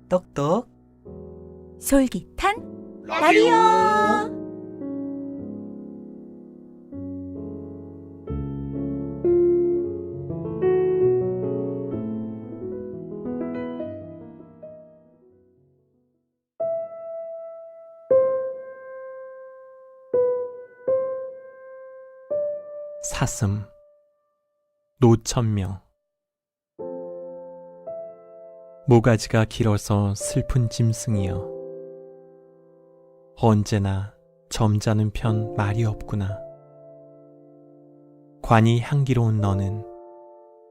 똑똑 솔깃한 라디오. 사슴 노천명. 모가지가 길어서 슬픈 짐승이여, 언제나 점잖은 편 말이 없구나. 관이 향기로운 너는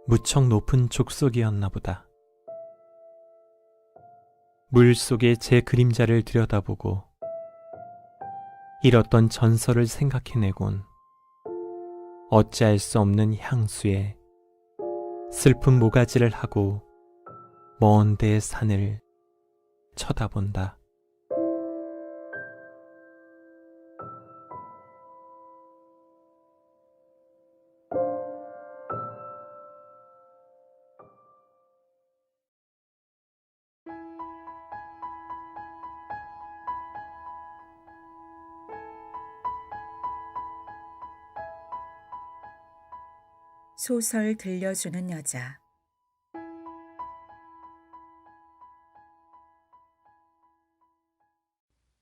무척 높은 족속이었나 보다. 물 속에 제 그림자를 들여다보고 잃었던 전설을 생각해내곤 어찌할 수 없는 향수에 슬픈 모가지를 하고 먼 데의 산을 쳐다본다. 소설 들려주는 여자.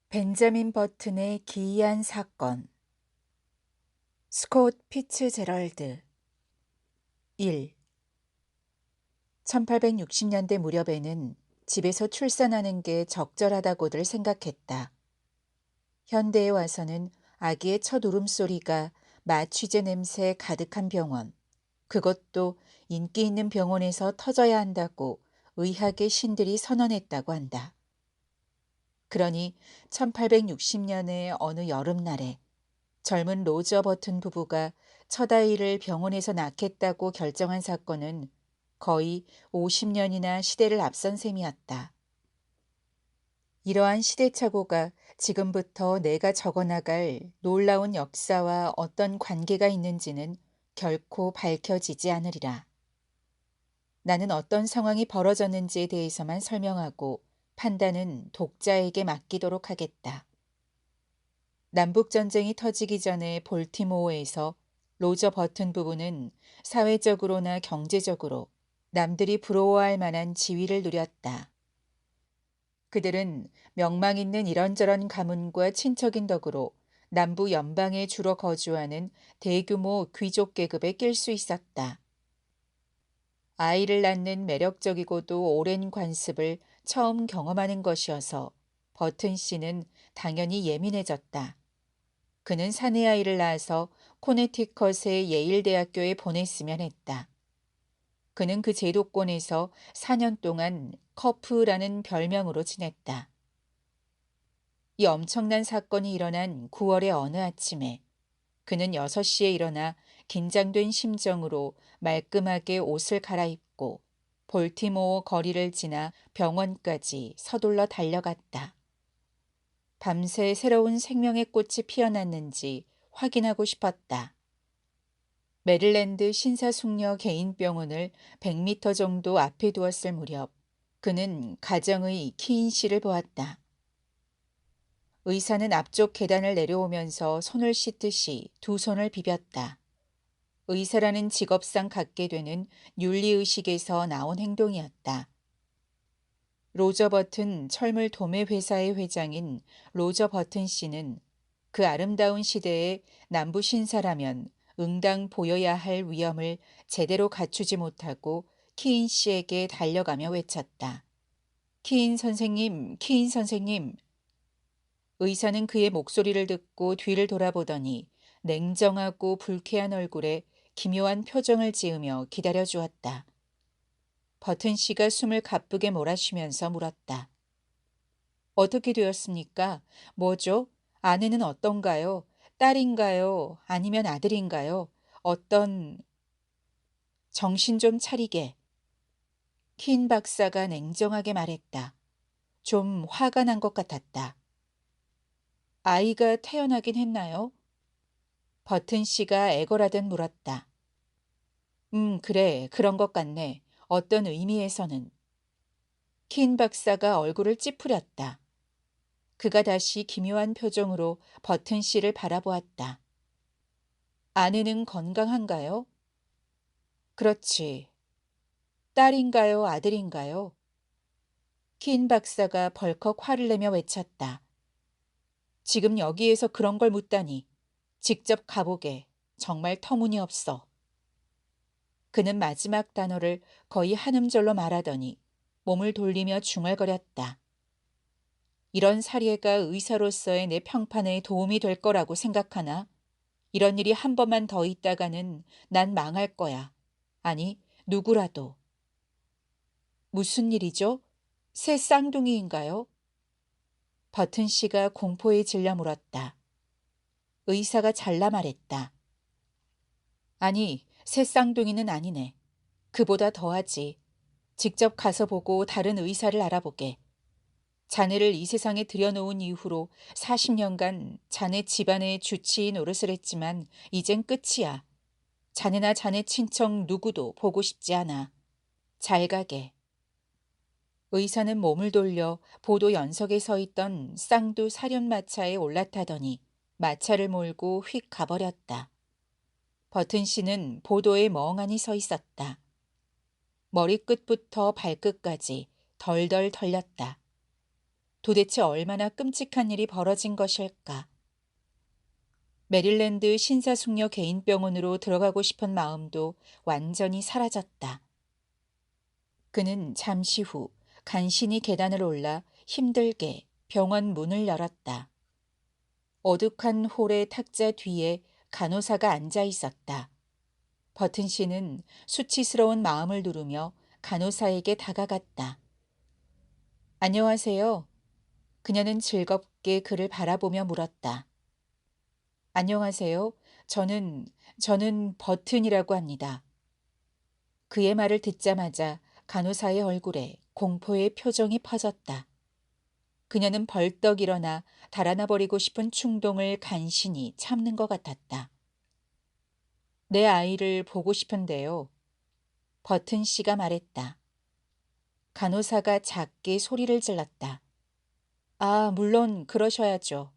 벤자민 버튼의 기이한 사건. 스콧 피츠제럴드. 1. 1860년대 무렵에는 집에서 출산하는 게 적절하다고들 생각했다. 현대에 와서는 아기의 첫 울음소리가 마취제 냄새 가득한 병원, 그것도 인기 있는 병원에서 터져야 한다고 의학의 신들이 선언했다고 한다. 그러니 1860년의 어느 여름날에 젊은 로저 버튼 부부가 첫 아이를 병원에서 낳겠다고 결정한 사건은 거의 50년이나 시대를 앞선 셈이었다. 이러한 시대착오가 지금부터 내가 적어나갈 놀라운 역사와 어떤 관계가 있는지는 결코 밝혀지지 않으리라. 나는 어떤 상황이 벌어졌는지에 대해서만 설명하고 판단은 독자에게 맡기도록 하겠다. 남북전쟁이 터지기 전에 볼티모어에서 로저 버튼 부부는 사회적으로나 경제적으로 남들이 부러워할 만한 지위를 누렸다. 그들은 명망 있는 이런저런 가문과 친척인 덕으로 남부 연방에 주로 거주하는 대규모 귀족 계급에 낄 수 있었다. 아이를 낳는 매력적이고도 오랜 관습을 처음 경험하는 것이어서 버튼 씨는 당연히 예민해졌다. 그는 사내 아이를 낳아서 코네티컷의 예일대학교에 보냈으면 했다. 그는 그 제도권에서 4년 동안 커프라는 별명으로 지냈다. 이 엄청난 사건이 일어난 9월의 어느 아침에 그는 6시에 일어나 긴장된 심정으로 말끔하게 옷을 갈아입고 볼티모어 거리를 지나 병원까지 서둘러 달려갔다. 밤새 새로운 생명의 꽃이 피어났는지 확인하고 싶었다. 메릴랜드 신사숙녀 개인병원을 100m 정도 앞에 두었을 무렵 그는 가정의 키인 씨를 보았다. 의사는 앞쪽 계단을 내려오면서 손을 씻듯이 두 손을 비볐다. 의사라는 직업상 갖게 되는 윤리의식에서 나온 행동이었다. 로저 버튼 철물 도매 회사의 회장인 로저 버튼 씨는 그 아름다운 시대에 남부 신사라면 응당 보여야 할 위엄을 제대로 갖추지 못하고 키인 씨에게 달려가며 외쳤다. 키인 선생님, 키인 선생님. 의사는 그의 목소리를 듣고 뒤를 돌아보더니 냉정하고 불쾌한 얼굴에 기묘한 표정을 지으며 기다려주었다. 버튼 씨가 숨을 가쁘게 몰아쉬면서 물었다. 어떻게 되었습니까? 뭐죠? 아내는 어떤가요? 딸인가요? 아니면 아들인가요? 어떤... 정신 좀 차리게. 킨 박사가 냉정하게 말했다. 좀 화가 난 것 같았다. 아이가 태어나긴 했나요? 버튼 씨가 애걸하듯 물었다. 그래. 그런 것 같네. 어떤 의미에서는. 킨 박사가 얼굴을 찌푸렸다. 그가 다시 기묘한 표정으로 버튼 씨를 바라보았다. 아내는 건강한가요? 그렇지. 딸인가요, 아들인가요? 킨 박사가 벌컥 화를 내며 외쳤다. 지금 여기에서 그런 걸 묻다니. 직접 가보게. 정말 터무니없어. 그는 마지막 단어를 거의 한 음절로 말하더니 몸을 돌리며 중얼거렸다. 이런 사례가 의사로서의 내 평판에 도움이 될 거라고 생각하나? 이런 일이 한 번만 더 있다가는 난 망할 거야. 아니, 누구라도. 무슨 일이죠? 새 쌍둥이인가요? 버튼 씨가 공포에 질려 물었다. 의사가 잘라 말했다. 아니, 새 쌍둥이는 아니네. 그보다 더하지. 직접 가서 보고 다른 의사를 알아보게. 자네를 이 세상에 들여놓은 이후로 40년간 자네 집안의 주치의 노릇을 했지만 이젠 끝이야. 자네나 자네 친척 누구도 보고 싶지 않아. 잘 가게. 의사는 몸을 돌려 보도 연석에 서 있던 쌍두 사륜마차에 올라타더니 마차를 몰고 휙 가버렸다. 버튼 씨는 보도에 멍하니 서 있었다. 머리끝부터 발끝까지 덜덜 털렸다. 도대체 얼마나 끔찍한 일이 벌어진 것일까? 메릴랜드 신사숙녀 개인병원으로 들어가고 싶은 마음도 완전히 사라졌다. 그는 잠시 후 간신히 계단을 올라 힘들게 병원 문을 열었다. 어둑한 홀의 탁자 뒤에 간호사가 앉아 있었다. 버튼 씨는 수치스러운 마음을 누르며 간호사에게 다가갔다. 안녕하세요. 그녀는 즐겁게 그를 바라보며 물었다. 안녕하세요. 저는 버튼이라고 합니다. 그의 말을 듣자마자 간호사의 얼굴에 공포의 표정이 퍼졌다. 그녀는 벌떡 일어나 달아나 버리고 싶은 충동을 간신히 참는 것 같았다. 내 아이를 보고 싶은데요. 버튼 씨가 말했다. 간호사가 작게 소리를 질렀다. 아, 물론 그러셔야죠.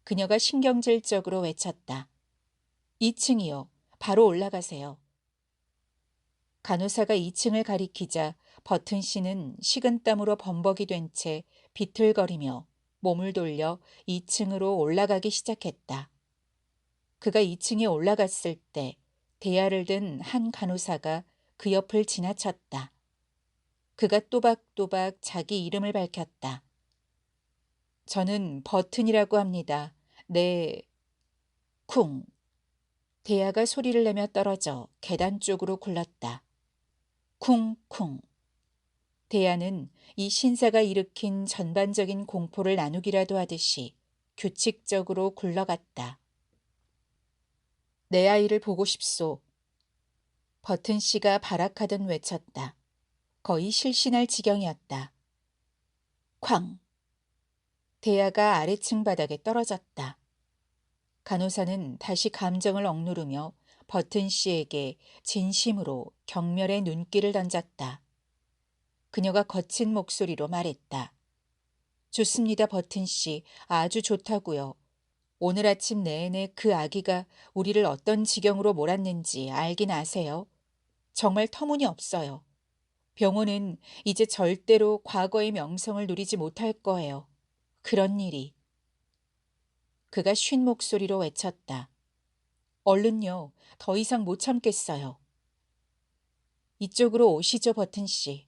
그녀가 신경질적으로 외쳤다. 2층이요. 바로 올라가세요. 간호사가 2층을 가리키자 버튼 씨는 식은땀으로 범벅이 된 채 비틀거리며 몸을 돌려 2층으로 올라가기 시작했다. 그가 2층에 올라갔을 때 대야를 든 한 간호사가 그 옆을 지나쳤다. 그가 또박또박 자기 이름을 밝혔다. 저는 버튼이라고 합니다. 네, 쿵. 대야가 소리를 내며 떨어져 계단 쪽으로 굴렀다. 쿵쿵. 대야는 이 신사가 일으킨 전반적인 공포를 나누기라도 하듯이 규칙적으로 굴러갔다. 내 아이를 보고 싶소. 버튼 씨가 발악하듯 외쳤다. 거의 실신할 지경이었다. 쾅. 대야가 아래층 바닥에 떨어졌다. 간호사는 다시 감정을 억누르며 버튼 씨에게 진심으로 경멸의 눈길을 던졌다. 그녀가 거친 목소리로 말했다. 좋습니다, 버튼 씨. 아주 좋다고요. 오늘 아침 내내 그 아기가 우리를 어떤 지경으로 몰았는지 알긴 아세요? 정말 터무니없어요. 병원은 이제 절대로 과거의 명성을 누리지 못할 거예요. 그런 일이. 그가 쉰 목소리로 외쳤다. 얼른요. 더 이상 못 참겠어요. 이쪽으로 오시죠, 버튼 씨.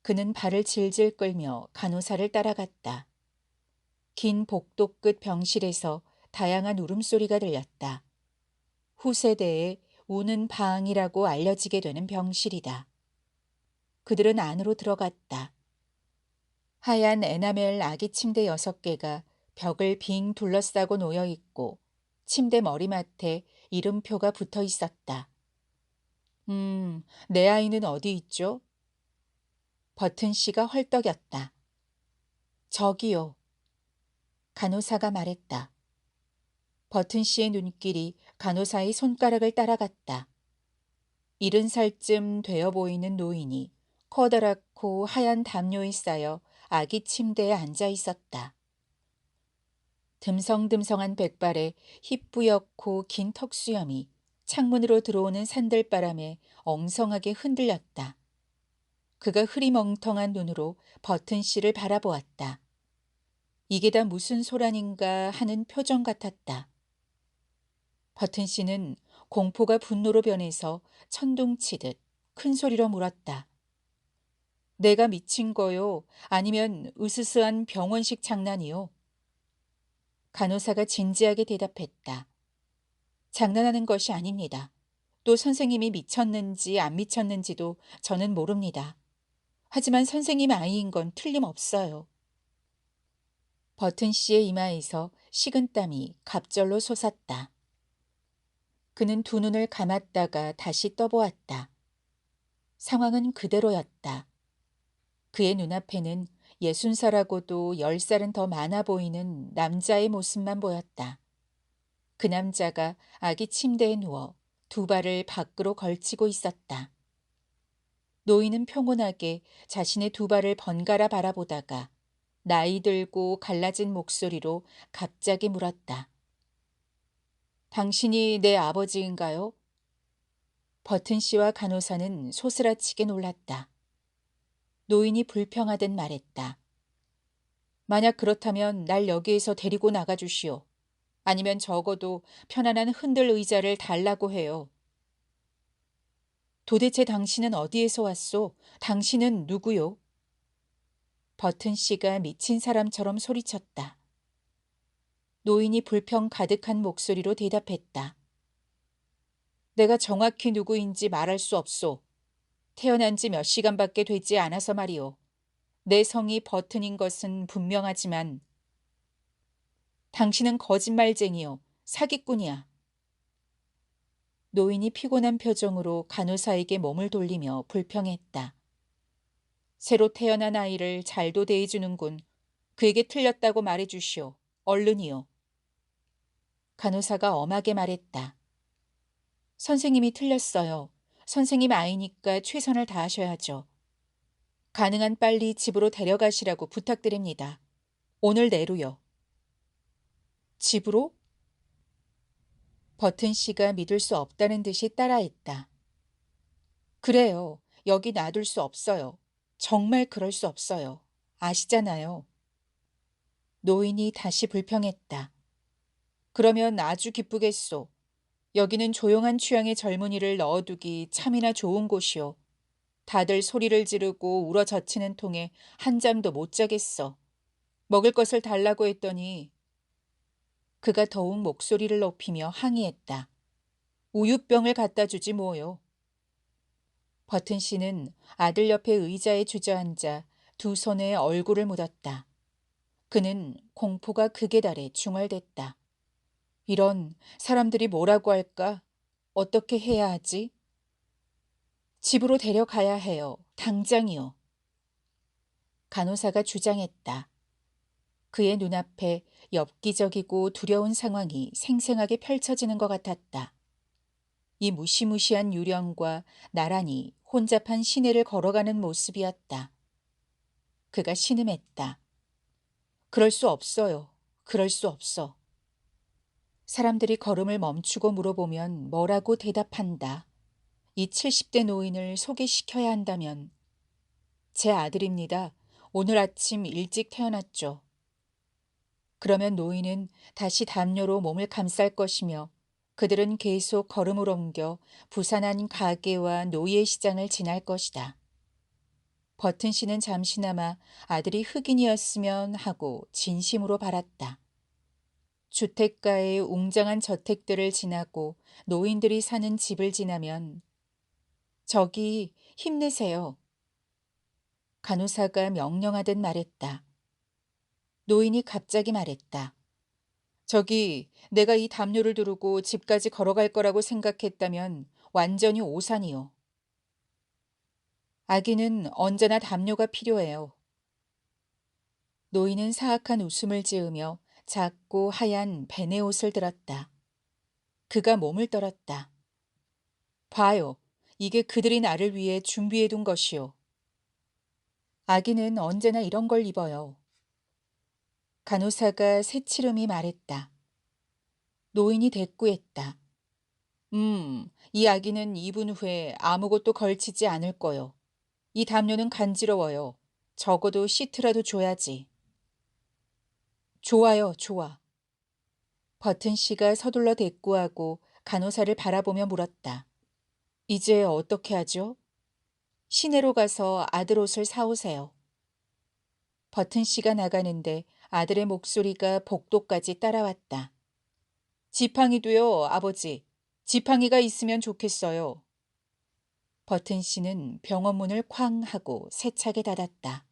그는 발을 질질 끌며 간호사를 따라갔다. 긴 복도 끝 병실에서 다양한 울음소리가 들렸다. 후세대의 우는 방이라고 알려지게 되는 병실이다. 그들은 안으로 들어갔다. 하얀 에나멜 아기 침대 6개가 벽을 빙 둘러싸고 놓여 있고 침대 머리맡에 이름표가 붙어 있었다. 내 아이는 어디 있죠? 버튼 씨가 헐떡였다. 저기요. 간호사가 말했다. 버튼 씨의 눈길이 간호사의 손가락을 따라갔다. 70살쯤 되어 보이는 노인이 커다랗고 하얀 담요에 쌓여 아기 침대에 앉아 있었다. 듬성듬성한 백발에 희뿌옇고 긴 턱수염이 창문으로 들어오는 산들바람에 엉성하게 흔들렸다. 그가 흐리멍텅한 눈으로 버튼 씨를 바라보았다. 이게 다 무슨 소란인가 하는 표정 같았다. 버튼 씨는 공포가 분노로 변해서 천둥치듯 큰 소리로 물었다. 내가 미친 거요? 아니면 으스스한 병원식 장난이요? 간호사가 진지하게 대답했다. 장난하는 것이 아닙니다. 또 선생님이 미쳤는지 안 미쳤는지도 저는 모릅니다. 하지만 선생님 아이인 건 틀림없어요. 버튼 씨의 이마에서 식은땀이 갑절로 솟았다. 그는 두 눈을 감았다가 다시 떠보았다. 상황은 그대로였다. 그의 눈앞에는 60살하고도 10살은 더 많아 보이는 남자의 모습만 보였다. 그 남자가 아기 침대에 누워 두 발을 밖으로 걸치고 있었다. 노인은 평온하게 자신의 두 발을 번갈아 바라보다가 나이 들고 갈라진 목소리로 갑자기 물었다. 당신이 내 아버지인가요? 버튼 씨와 간호사는 소스라치게 놀랐다. 노인이 불평하듯 말했다. 만약 그렇다면 날 여기에서 데리고 나가 주시오. 아니면 적어도 편안한 흔들 의자를 달라고 해요. 도대체 당신은 어디에서 왔소? 당신은 누구요? 버튼 씨가 미친 사람처럼 소리쳤다. 노인이 불평 가득한 목소리로 대답했다. 내가 정확히 누구인지 말할 수 없소. 태어난 지 몇 시간밖에 되지 않아서 말이오. 내 성이 버튼인 것은 분명하지만 당신은 거짓말쟁이요. 사기꾼이야. 노인이 피곤한 표정으로 간호사에게 몸을 돌리며 불평했다. 새로 태어난 아이를 잘도 대해주는군. 그에게 틀렸다고 말해주시오. 얼른이요. 간호사가 엄하게 말했다. 선생님이 틀렸어요. 선생님 아이니까 최선을 다하셔야죠. 가능한 빨리 집으로 데려가시라고 부탁드립니다. 오늘 내로요. 집으로? 버튼 씨가 믿을 수 없다는 듯이 따라했다. 그래요. 여기 놔둘 수 없어요. 정말 그럴 수 없어요. 아시잖아요. 노인이 다시 불평했다. 그러면 아주 기쁘겠소. 여기는 조용한 취향의 젊은이를 넣어두기 참이나 좋은 곳이오. 다들 소리를 지르고 울어젖히는 통에 한 잠도 못 자겠어. 먹을 것을 달라고 했더니 그가 더욱 목소리를 높이며 항의했다. 우유병을 갖다 주지 뭐요. 버튼 씨는 아들 옆에 의자에 주저앉아 두 손에 얼굴을 묻었다. 그는 공포가 극에 달해 중얼댔다. 이런 사람들이 뭐라고 할까? 어떻게 해야 하지? 집으로 데려가야 해요. 당장이요. 간호사가 주장했다. 그의 눈앞에 엽기적이고 두려운 상황이 생생하게 펼쳐지는 것 같았다. 이 무시무시한 유령과 나란히 혼잡한 시내를 걸어가는 모습이었다. 그가 신음했다. 그럴 수 없어요. 그럴 수 없어. 사람들이 걸음을 멈추고 물어보면 뭐라고 대답한다. 이 70대 노인을 소개시켜야 한다면. 제 아들입니다. 오늘 아침 일찍 태어났죠. 그러면 노인은 다시 담요로 몸을 감쌀 것이며 그들은 계속 걸음을 옮겨 부산한 가게와 노예시장을 지날 것이다. 버튼 씨는 잠시나마 아들이 흑인이었으면 하고 진심으로 바랐다. 주택가의 웅장한 저택들을 지나고 노인들이 사는 집을 지나면 저기 힘내세요. 간호사가 명령하듯 말했다. 노인이 갑자기 말했다. 저기 내가 이 담요를 두르고 집까지 걸어갈 거라고 생각했다면 완전히 오산이요. 아기는 언제나 담요가 필요해요. 노인은 사악한 웃음을 지으며 작고 하얀 베네 옷을 들었다. 그가 몸을 떨었다. 봐요. 이게 그들이 나를 위해 준비해둔 것이요. 아기는 언제나 이런 걸 입어요. 간호사가 새치름이 말했다. 노인이 대꾸했다. 이 아기는 입은 후에 아무것도 걸치지 않을 거요. 이 담요는 간지러워요. 적어도 시트라도 줘야지. 좋아요, 좋아. 버튼 씨가 서둘러 대꾸하고 간호사를 바라보며 물었다. 이제 어떻게 하죠? 시내로 가서 아들 옷을 사오세요. 버튼 씨가 나가는데 아들의 목소리가 복도까지 따라왔다. 지팡이도요, 아버지. 지팡이가 있으면 좋겠어요. 버튼 씨는 병원 문을 쾅 하고 세차게 닫았다.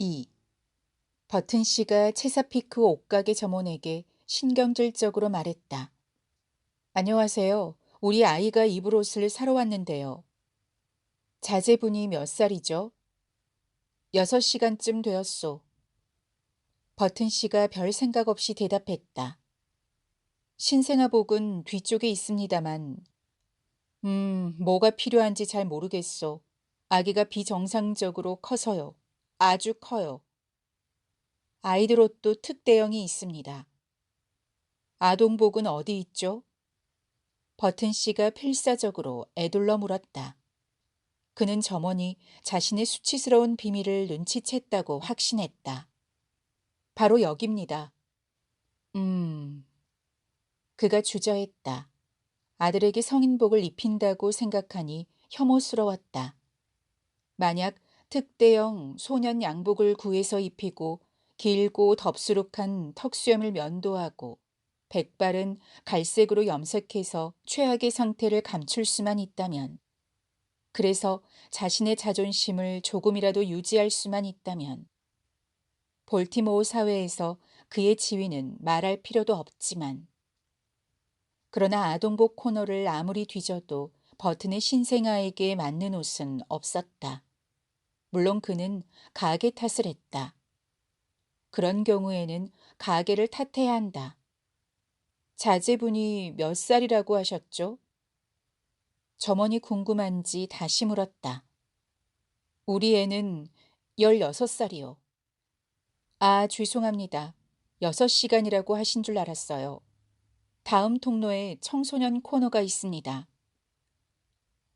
이 버튼 씨가 체사피크 옷가게 점원에게 신경질적으로 말했다. 안녕하세요. 우리 아이가 입을 옷을 사러 왔는데요. 자제분이 몇 살이죠? 6시간쯤 되었소. 버튼 씨가 별 생각 없이 대답했다. 신생아복은 뒤쪽에 있습니다만, 뭐가 필요한지 잘 모르겠소. 아기가 비정상적으로 커서요. 아주 커요. 아이들 옷도 특대형이 있습니다. 아동복은 어디 있죠? 버튼 씨가 필사적으로 애둘러 물었다. 그는 점원이 자신의 수치스러운 비밀을 눈치챘다고 확신했다. 바로 여기입니다. 그가 주저했다. 아들에게 성인복을 입힌다고 생각하니 혐오스러웠다. 만약 특대형 소년 양복을 구해서 입히고 길고 덥수룩한 턱수염을 면도하고 백발은 갈색으로 염색해서 최악의 상태를 감출 수만 있다면, 그래서 자신의 자존심을 조금이라도 유지할 수만 있다면, 볼티모어 사회에서 그의 지위는 말할 필요도 없지만, 그러나 아동복 코너를 아무리 뒤져도 버튼의 신생아에게 맞는 옷은 없었다. 물론 그는 가게 탓을 했다. 그런 경우에는 가게를 탓해야 한다. 자제분이 몇 살이라고 하셨죠? 점원이 궁금한지 다시 물었다. 우리 애는 16살이요. 아, 죄송합니다. 6시간이라고 하신 줄 알았어요. 다음 통로에 청소년 코너가 있습니다.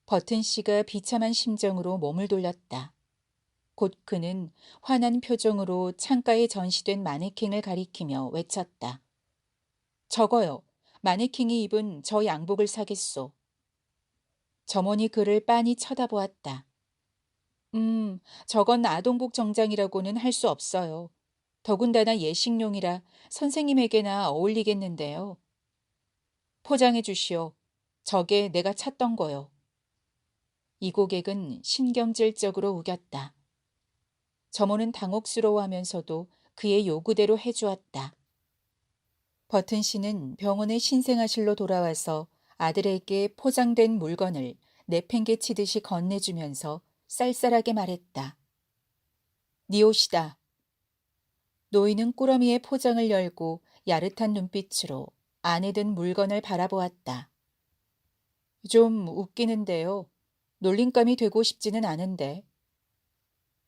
버튼 씨가 비참한 심정으로 몸을 돌렸다. 곧 그는 화난 표정으로 창가에 전시된 마네킹을 가리키며 외쳤다. 저거요. 마네킹이 입은 저 양복을 사겠소. 점원이 그를 빤히 쳐다보았다. 저건 아동복 정장이라고는 할 수 없어요. 더군다나 예식용이라 선생님에게나 어울리겠는데요. 포장해 주시오. 저게 내가 찾던 거요. 이 고객은 신경질적으로 우겼다. 점원은 당혹스러워하면서도 그의 요구대로 해주었다. 버튼 씨는 병원의 신생아실로 돌아와서 아들에게 포장된 물건을 내팽개치듯이 건네주면서 쌀쌀하게 말했다. 네 옷이다. 노인은 꾸러미의 포장을 열고 야릇한 눈빛으로 안에 든 물건을 바라보았다. 좀 웃기는데요. 놀림감이 되고 싶지는 않은데.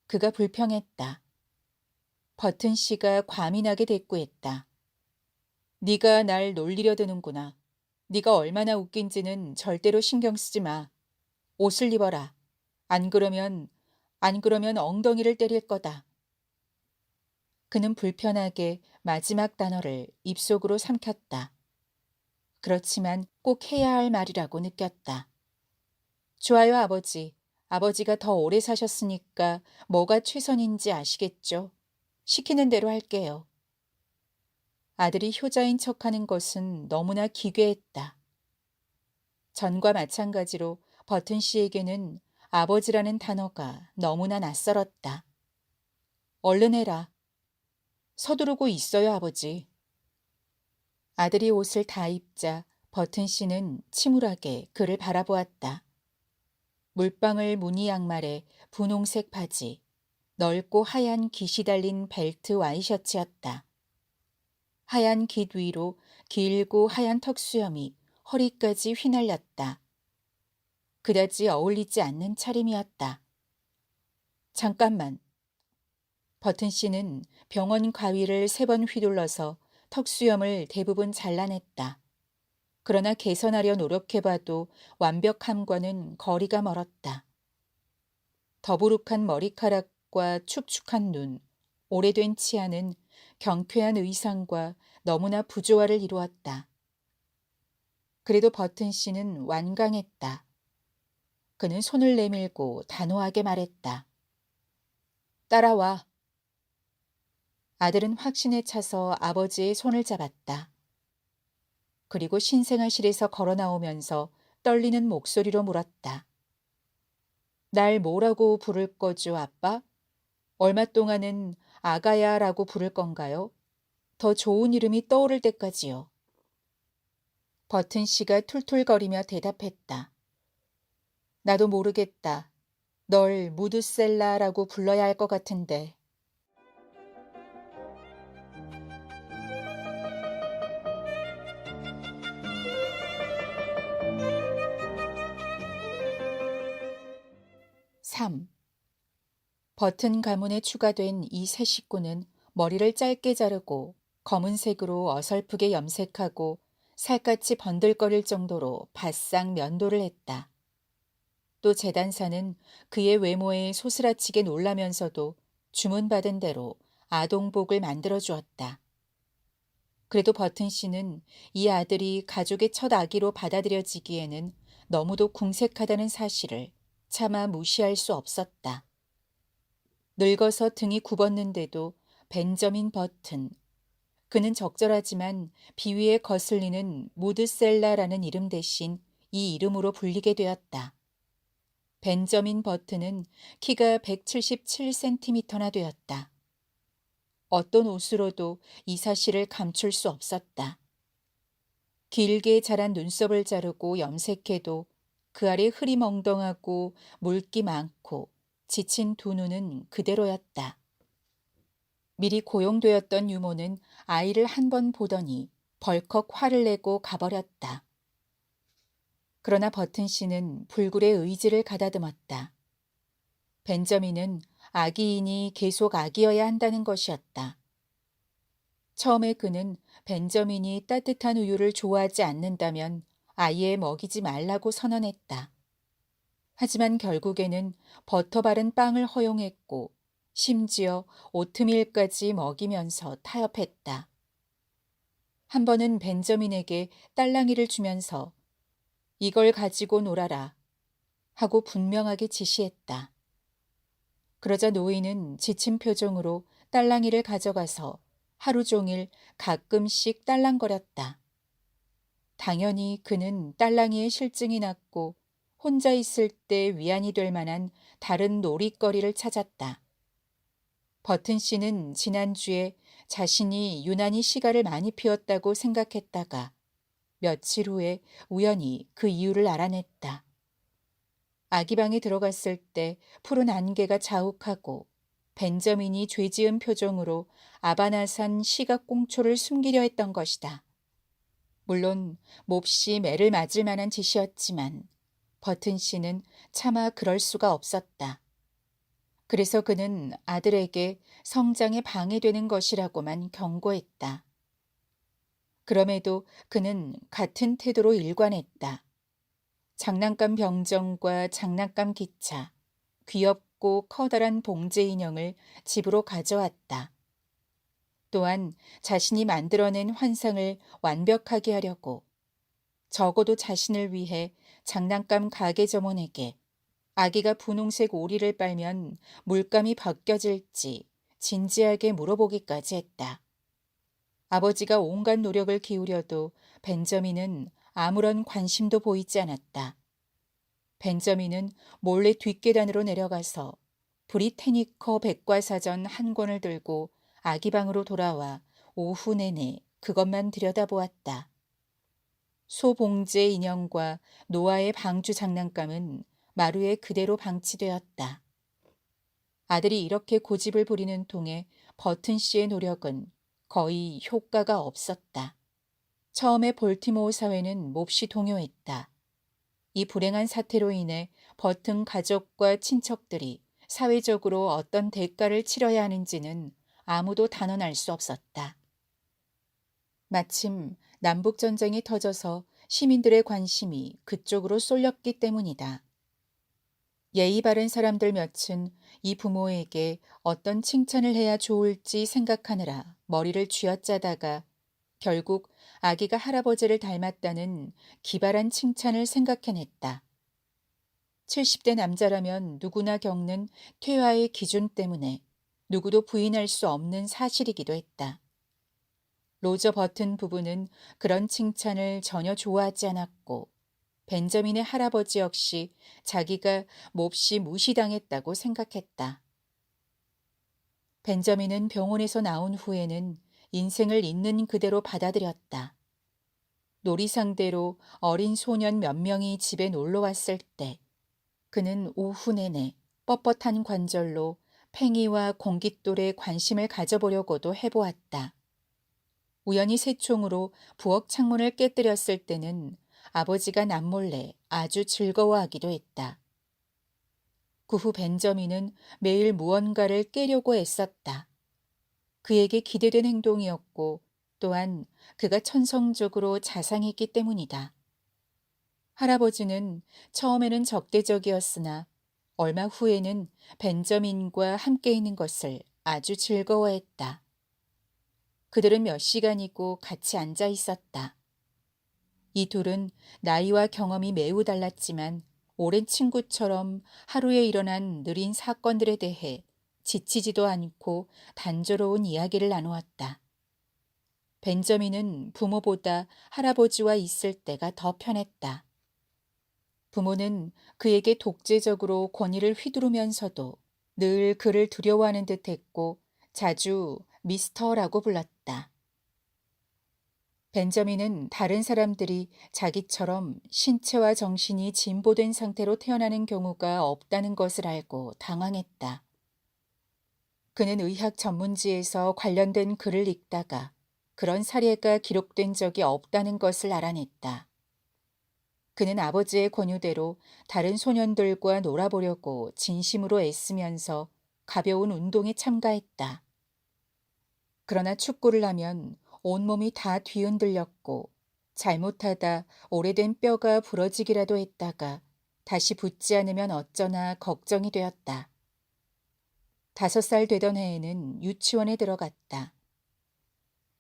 그가 불평했다. 버튼 씨가 과민하게 대꾸했다. 네가 날 놀리려 드는구나. 네가 얼마나 웃긴지는 절대로 신경 쓰지 마. 옷을 입어라. 안 그러면 엉덩이를 때릴 거다. 그는 불편하게 마지막 단어를 입속으로 삼켰다. 그렇지만 꼭 해야 할 말이라고 느꼈다. 좋아요, 아버지. 아버지가 더 오래 사셨으니까 뭐가 최선인지 아시겠죠? 시키는 대로 할게요. 아들이 효자인 척하는 것은 너무나 기괴했다. 전과 마찬가지로 버튼 씨에게는 아버지라는 단어가 너무나 낯설었다. 얼른 해라. 서두르고 있어요, 아버지. 아들이 옷을 다 입자 버튼 씨는 침울하게 그를 바라보았다. 물방울 무늬 양말에 분홍색 바지, 넓고 하얀 깃이 달린 벨트 와이셔츠였다. 하얀 깃 위로 길고 하얀 턱수염이 허리까지 휘날렸다. 그다지 어울리지 않는 차림이었다. 잠깐만. 버튼 씨는 병원 가위를 3번 휘둘러서 턱수염을 대부분 잘라냈다. 그러나 개선하려 노력해봐도 완벽함과는 거리가 멀었다. 더부룩한 머리카락과 축축한 눈, 오래된 치아는 경쾌한 의상과 너무나 부조화를 이루었다. 그래도 버튼 씨는 완강했다. 그는 손을 내밀고 단호하게 말했다. 따라와. 아들은 확신에 차서 아버지의 손을 잡았다. 그리고 신생아실에서 걸어 나오면서 떨리는 목소리로 물었다. 날 뭐라고 부를 거죠, 아빠? 얼마 동안은 아가야라고 부를 건가요? 더 좋은 이름이 떠오를 때까지요. 버튼 씨가 툴툴거리며 대답했다. 나도 모르겠다. 널 무드셀라라고 불러야 할 것 같은데. (3) 버튼 가문에 추가된 이 새 식구는 머리를 짧게 자르고 검은색으로 어설프게 염색하고 살갗이 번들거릴 정도로 바싹 면도를 했다. 또 재단사는 그의 외모에 소스라치게 놀라면서도 주문받은 대로 아동복을 만들어 주었다. 그래도 버튼 씨는 이 아들이 가족의 첫 아기로 받아들여지기에는 너무도 궁색하다는 사실을 차마 무시할 수 없었다. 늙어서 등이 굽었는데도 벤저민 버튼. 그는 적절하지만 비위에 거슬리는 무드셀라라는 이름 대신 이 이름으로 불리게 되었다. 벤저민 버튼은 키가 177cm나 되었다. 어떤 옷으로도 이 사실을 감출 수 없었다. 길게 자란 눈썹을 자르고 염색해도 그 아래 흐리멍덩하고 물기 많고 지친 두 눈은 그대로였다. 미리 고용되었던 유모는 아이를 한 번 보더니 벌컥 화를 내고 가버렸다. 그러나 버튼 씨는 불굴의 의지를 가다듬었다. 벤저민은 아기이니 계속 아기여야 한다는 것이었다. 처음에 그는 벤저민이 따뜻한 우유를 좋아하지 않는다면 아이에 먹이지 말라고 선언했다. 하지만 결국에는 버터 바른 빵을 허용했고 심지어 오트밀까지 먹이면서 타협했다. 한 번은 벤저민에게 딸랑이를 주면서 이걸 가지고 놀아라 하고 분명하게 지시했다. 그러자 노인은 지친 표정으로 딸랑이를 가져가서 하루 종일 가끔씩 딸랑거렸다. 당연히 그는 딸랑이의 실증이 났고 혼자 있을 때 위안이 될 만한 다른 놀이거리를 찾았다. 버튼 씨는 지난주에 자신이 유난히 시가를 많이 피웠다고 생각했다가 며칠 후에 우연히 그 이유를 알아냈다. 아기 방에 들어갔을 때 푸른 안개가 자욱하고 벤저민이 죄지은 표정으로 아바나산 시각꽁초를 숨기려 했던 것이다. 물론 몹시 매를 맞을 만한 짓이었지만 버튼 씨는 차마 그럴 수가 없었다. 그래서 그는 아들에게 성장에 방해되는 것이라고만 경고했다. 그럼에도 그는 같은 태도로 일관했다. 장난감 병정과 장난감 기차, 귀엽고 커다란 봉제 인형을 집으로 가져왔다. 또한 자신이 만들어낸 환상을 완벽하게 하려고 적어도 자신을 위해 장난감 가게 점원에게 아기가 분홍색 오리를 빨면 물감이 벗겨질지 진지하게 물어보기까지 했다. 아버지가 온갖 노력을 기울여도 벤저민은 아무런 관심도 보이지 않았다. 벤저민은 몰래 뒷계단으로 내려가서 브리테니커 백과사전 한 권을 들고 아기 방으로 돌아와 오후 내내 그것만 들여다보았다. 소봉제 인형과 노아의 방주 장난감은 마루에 그대로 방치되었다. 아들이 이렇게 고집을 부리는 통에 버튼 씨의 노력은 거의 효과가 없었다. 처음에 볼티모어 사회는 몹시 동요했다. 이 불행한 사태로 인해 버튼 가족과 친척들이 사회적으로 어떤 대가를 치러야 하는지는 아무도 단언할 수 없었다. 마침 남북전쟁이 터져서 시민들의 관심이 그쪽으로 쏠렸기 때문이다. 예의 바른 사람들 몇은 이 부모에게 어떤 칭찬을 해야 좋을지 생각하느라 머리를 쥐어짜다가 결국 아기가 할아버지를 닮았다는 기발한 칭찬을 생각해냈다. 70대 남자라면 누구나 겪는 퇴화의 기준 때문에 누구도 부인할 수 없는 사실이기도 했다. 로저 버튼 부부는 그런 칭찬을 전혀 좋아하지 않았고 벤저민의 할아버지 역시 자기가 몹시 무시당했다고 생각했다. 벤저민은 병원에서 나온 후에는 인생을 있는 그대로 받아들였다. 놀이 상대로 어린 소년 몇 명이 집에 놀러 왔을 때 그는 오후 내내 뻣뻣한 관절로 팽이와 공깃돌에 관심을 가져보려고도 해보았다. 우연히 새총으로 부엌 창문을 깨뜨렸을 때는 아버지가 남몰래 아주 즐거워하기도 했다. 그 후 벤저민은 매일 무언가를 깨려고 애썼다. 그에게 기대된 행동이었고 또한 그가 천성적으로 자상했기 때문이다. 할아버지는 처음에는 적대적이었으나 얼마 후에는 벤저민과 함께 있는 것을 아주 즐거워했다. 그들은 몇 시간이고 같이 앉아 있었다. 이 둘은 나이와 경험이 매우 달랐지만 오랜 친구처럼 하루에 일어난 느린 사건들에 대해 지치지도 않고 단조로운 이야기를 나누었다. 벤저민은 부모보다 할아버지와 있을 때가 더 편했다. 부모는 그에게 독재적으로 권위를 휘두르면서도 늘 그를 두려워하는 듯 했고 자주 미스터라고 불렀다. 벤저민은 다른 사람들이 자기처럼 신체와 정신이 진보된 상태로 태어나는 경우가 없다는 것을 알고 당황했다. 그는 의학 전문지에서 관련된 글을 읽다가 그런 사례가 기록된 적이 없다는 것을 알아냈다. 그는 아버지의 권유대로 다른 소년들과 놀아보려고 진심으로 애쓰면서 가벼운 운동에 참가했다. 그러나 축구를 하면 온몸이 다 뒤흔들렸고 잘못하다 오래된 뼈가 부러지기라도 했다가 다시 붙지 않으면 어쩌나 걱정이 되었다. 5살 되던 해에는 유치원에 들어갔다.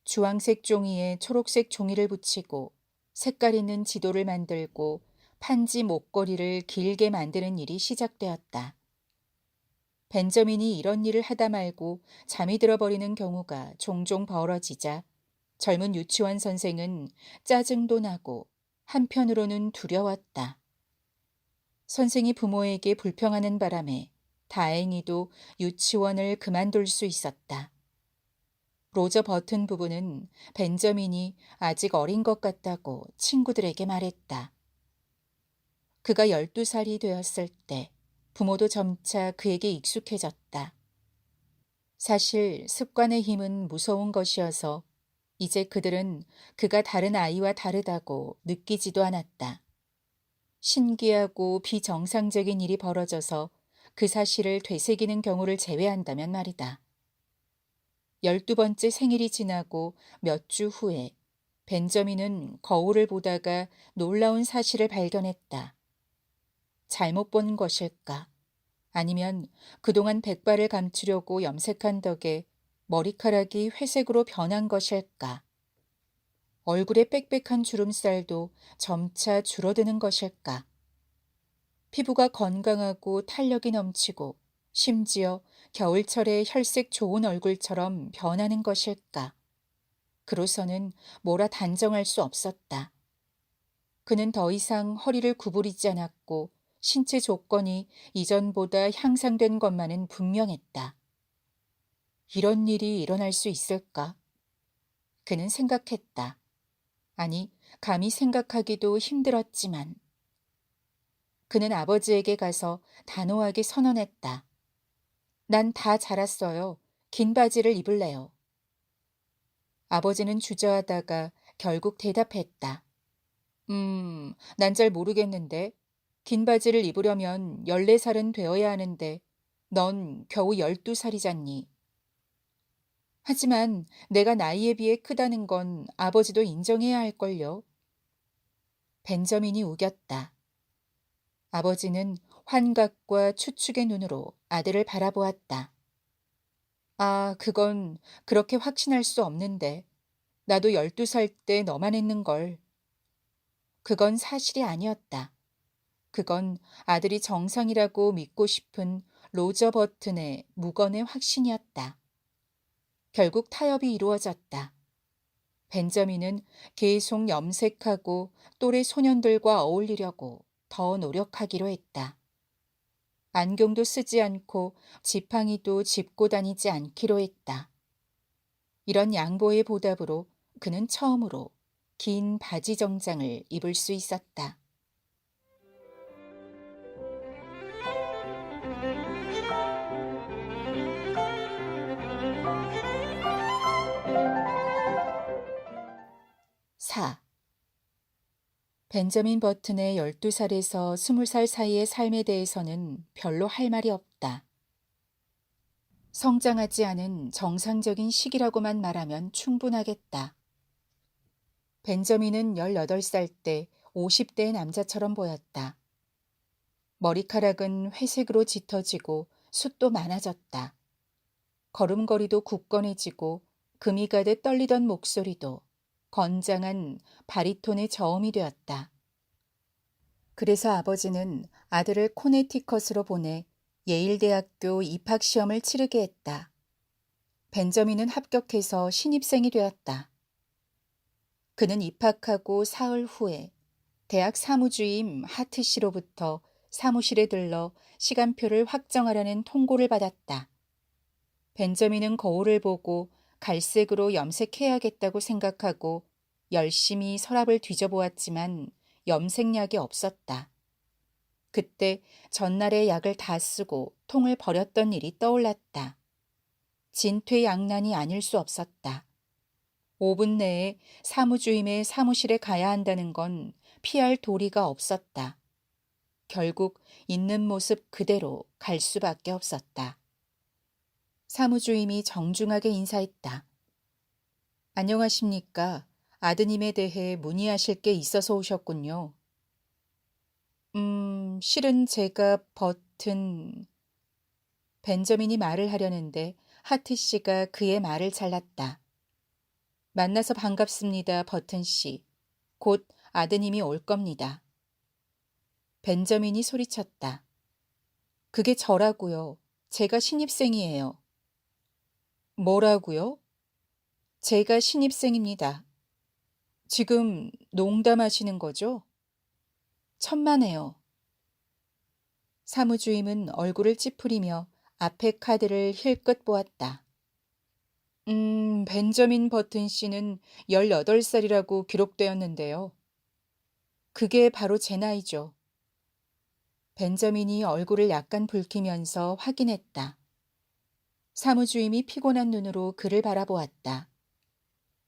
주황색 종이에 초록색 종이를 붙이고 색깔 있는 지도를 만들고 판지 목걸이를 길게 만드는 일이 시작되었다. 벤저민이 이런 일을 하다 말고 잠이 들어버리는 경우가 종종 벌어지자 젊은 유치원 선생은 짜증도 나고 한편으로는 두려웠다. 선생이 부모에게 불평하는 바람에 다행히도 유치원을 그만둘 수 있었다. 로저 버튼 부부는 벤저민이 아직 어린 것 같다고 친구들에게 말했다. 그가 12살이 되었을 때 부모도 점차 그에게 익숙해졌다. 사실 습관의 힘은 무서운 것이어서 이제 그들은 그가 다른 아이와 다르다고 느끼지도 않았다. 신기하고 비정상적인 일이 벌어져서 그 사실을 되새기는 경우를 제외한다면 말이다. 12번째 생일이 지나고 몇 주 후에 벤저민은 거울을 보다가 놀라운 사실을 발견했다. 잘못 본 것일까? 아니면 그동안 백발을 감추려고 염색한 덕에 머리카락이 회색으로 변한 것일까? 얼굴에 빽빽한 주름살도 점차 줄어드는 것일까? 피부가 건강하고 탄력이 넘치고 심지어 겨울철에 혈색 좋은 얼굴처럼 변하는 것일까? 그로서는 뭐라 단정할 수 없었다. 그는 더 이상 허리를 구부리지 않았고 신체 조건이 이전보다 향상된 것만은 분명했다. 이런 일이 일어날 수 있을까? 그는 생각했다. 아니, 감히 생각하기도 힘들었지만 그는 아버지에게 가서 단호하게 선언했다. 난 다 자랐어요. 긴 바지를 입을래요. 아버지는 주저하다가 결국 대답했다. 난 잘 모르겠는데. 긴 바지를 입으려면 14살은 되어야 하는데, 넌 겨우 12살이잖니. 하지만 내가 나이에 비해 크다는 건 아버지도 인정해야 할걸요. 벤저민이 우겼다. 아버지는 환각과 추측의 눈으로 아들을 바라보았다. 아, 그건 그렇게 확신할 수 없는데. 나도 12살 때 너만 했는걸. 그건 사실이 아니었다. 그건 아들이 정상이라고 믿고 싶은 로저 버튼의 무건의 확신이었다. 결국 타협이 이루어졌다. 벤저민은 계속 염색하고 또래 소년들과 어울리려고 더 노력하기로 했다. 안경도 쓰지 않고 지팡이도 짚고 다니지 않기로 했다. 이런 양보의 보답으로 그는 처음으로 긴 바지 정장을 입을 수 있었다. 사. 벤저민 버튼의 12살에서 20살 사이의 삶에 대해서는 별로 할 말이 없다. 성장하지 않은 정상적인 시기라고만 말하면 충분하겠다. 벤저민은 18살 때 50대의 남자처럼 보였다. 머리카락은 회색으로 짙어지고 숱도 많아졌다. 걸음걸이도 굳건해지고 금이 가득 떨리던 목소리도 건장한 바리톤의 저음이 되었다. 그래서 아버지는 아들을 코네티컷으로 보내 예일대학교 입학시험을 치르게 했다. 벤저민은 합격해서 신입생이 되었다. 그는 입학하고 사흘 후에 대학 사무주임 하트 씨로부터 사무실에 들러 시간표를 확정하라는 통고를 받았다. 벤저민은 거울을 보고 갈색으로 염색해야겠다고 생각하고 열심히 서랍을 뒤져보았지만 염색약이 없었다. 그때 전날의 약을 다 쓰고 통을 버렸던 일이 떠올랐다. 진퇴양난이 아닐 수 없었다. 5분 내에 사무주임의 사무실에 가야 한다는 건 피할 도리가 없었다. 결국 있는 모습 그대로 갈 수밖에 없었다. 사무주임이 정중하게 인사했다. 안녕하십니까. 아드님에 대해 문의하실 게 있어서 오셨군요. 실은 제가 벤저민이 말을 하려는데 하트 씨가 그의 말을 잘랐다. 만나서 반갑습니다, 버튼 씨. 곧 아드님이 올 겁니다. 벤저민이 소리쳤다. 그게 저라고요. 제가 신입생이에요. 뭐라고요? 제가 신입생입니다. 지금 농담하시는 거죠? 천만에요. 사무주임은 얼굴을 찌푸리며 앞에 카드를 힐끗 보았다. 벤저민 버튼 씨는 18살이라고 기록되었는데요. 그게 바로 제 나이죠. 벤저민이 얼굴을 약간 붉히면서 확인했다. 사무주임이 피곤한 눈으로 그를 바라보았다.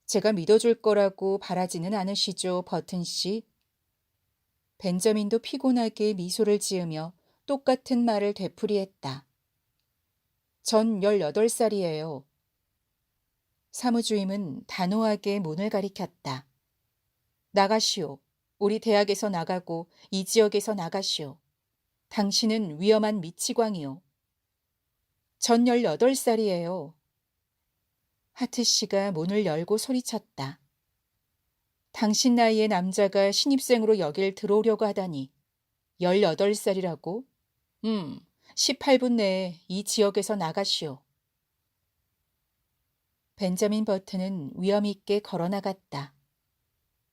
제가 믿어줄 거라고 바라지는 않으시죠, 버튼 씨? 벤저민도 피곤하게 미소를 지으며 똑같은 말을 되풀이했다. 전 18살이에요. 사무주임은 단호하게 문을 가리켰다. 나가시오. 우리 대학에서 나가고 이 지역에서 나가시오. 당신은 위험한 미치광이요. 전 18살이에요. 하트 씨가 문을 열고 소리쳤다. 당신 나이의 남자가 신입생으로 여길 들어오려고 하다니. 18살이라고? 18분 내에 이 지역에서 나가시오. 벤저민 버튼은 위험 있게 걸어나갔다.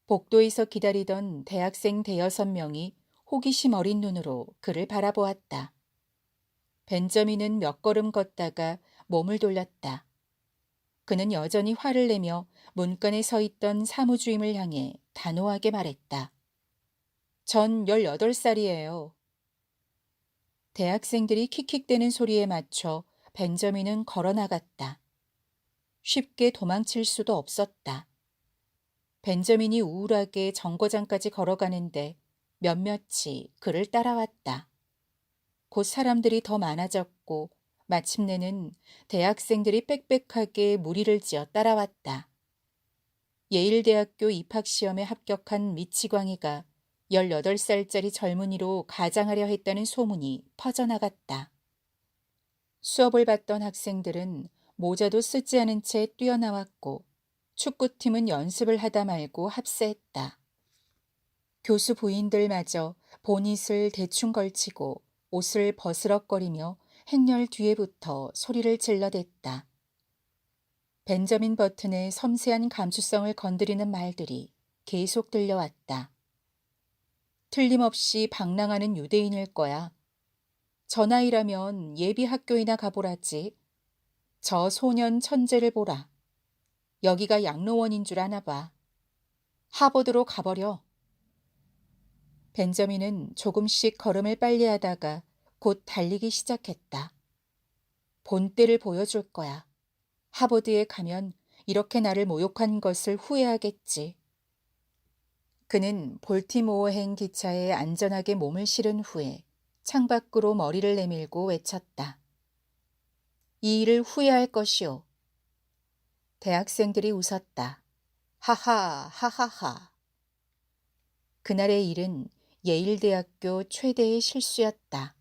복도에서 기다리던 대학생 대여섯 명이 호기심 어린 눈으로 그를 바라보았다. 벤저민은 몇 걸음 걷다가 몸을 돌렸다. 그는 여전히 화를 내며 문간에 서 있던 사무주임을 향해 단호하게 말했다. 전 18살이에요. 대학생들이 킥킥대는 소리에 맞춰 벤저민은 걸어 나갔다. 쉽게 도망칠 수도 없었다. 벤저민이 우울하게 정거장까지 걸어가는데 몇몇이 그를 따라왔다. 곧 사람들이 더 많아졌고 마침내는 대학생들이 빽빽하게 무리를 지어 따라왔다. 예일대학교 입학시험에 합격한 미치광이가 18살짜리 젊은이로 가장하려 했다는 소문이 퍼져나갔다. 수업을 받던 학생들은 모자도 쓰지 않은 채 뛰어나왔고 축구팀은 연습을 하다 말고 합세했다. 교수 부인들마저 보닛을 대충 걸치고 옷을 버스럭거리며 행렬 뒤에 붙어 소리를 질러댔다. 벤저민 버튼의 섬세한 감수성을 건드리는 말들이 계속 들려왔다. 틀림없이 방랑하는 유대인일 거야. 저 나이라면 예비 학교이나 가보라지. 저 소년 천재를 보라. 여기가 양로원인 줄 아나 봐. 하버드로 가버려. 벤저민은 조금씩 걸음을 빨리 하다가 곧 달리기 시작했다. 본때를 보여줄 거야. 하버드에 가면 이렇게 나를 모욕한 것을 후회하겠지. 그는 볼티모어행 기차에 안전하게 몸을 실은 후에 창밖으로 머리를 내밀고 외쳤다. 이 일을 후회할 것이오. 대학생들이 웃었다. 하하, 하하하. 그날의 일은 예일대학교 최대의 실수였다.